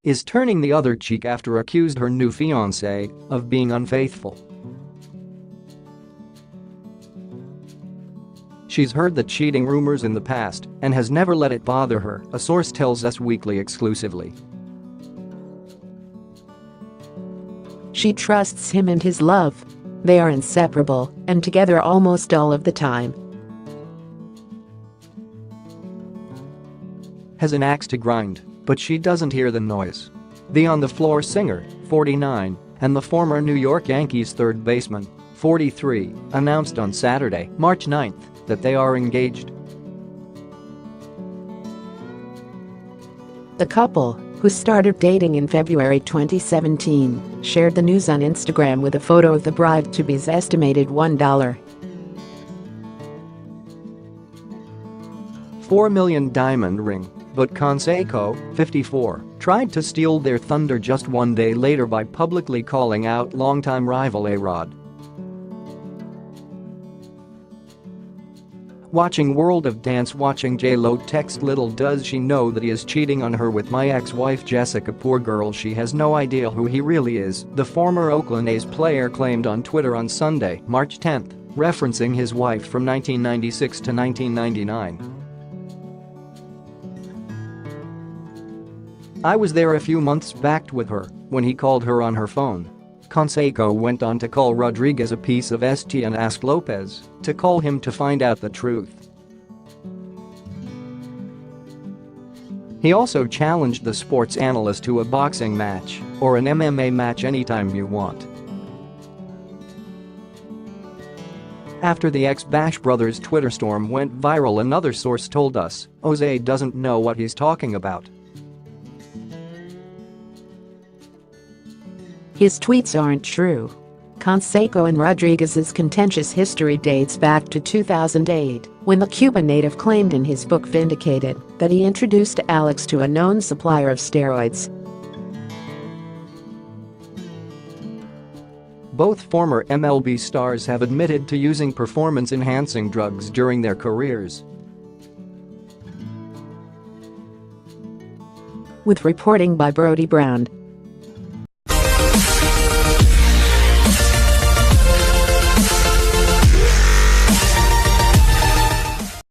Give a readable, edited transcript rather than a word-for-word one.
is turning the other cheek after accused her new fiancé of being unfaithful. She's heard the cheating rumors in the past and has never let it bother her, a source tells Us Weekly exclusively. She trusts him and his love. They are inseparable and together almost all of the time. Has an axe to grind, but she doesn't hear the noise. The on-the-floor singer, 49, and the former New York Yankees third baseman, 43, announced on Saturday, March 9th, that they are engaged. The couple, who started dating in February 2017, shared the news on Instagram with a photo of the bride-to-be's estimated $4 million diamond ring, but Canseco, 54, tried to steal their thunder just one day later by publicly calling out longtime rival A-Rod. Watching World of Dance. Watching J-Lo text, little does she know that he is cheating on her with my ex-wife Jessica. Poor girl, she has no idea who he really is, the former Oakland A's player claimed on Twitter on Sunday, March 10th, referencing his wife from 1996 to 1999. I was there a few months back with her when he called her on her phone. Canseco went on to call Rodriguez a piece of ST and asked Lopez to call him to find out the truth. He also challenged the sports analyst to a boxing match or an MMA match anytime you want. After the ex-Bash Brothers Twitter storm went viral, another source told Us, Jose doesn't know what he's talking about. His tweets aren't true. Canseco and Rodriguez's contentious history dates back to 2008, when the Cuban native claimed in his book Vindicated that he introduced Alex to a known supplier of steroids. Both former MLB stars have admitted to using performance-enhancing drugs during their careers. With reporting by Brody Brown.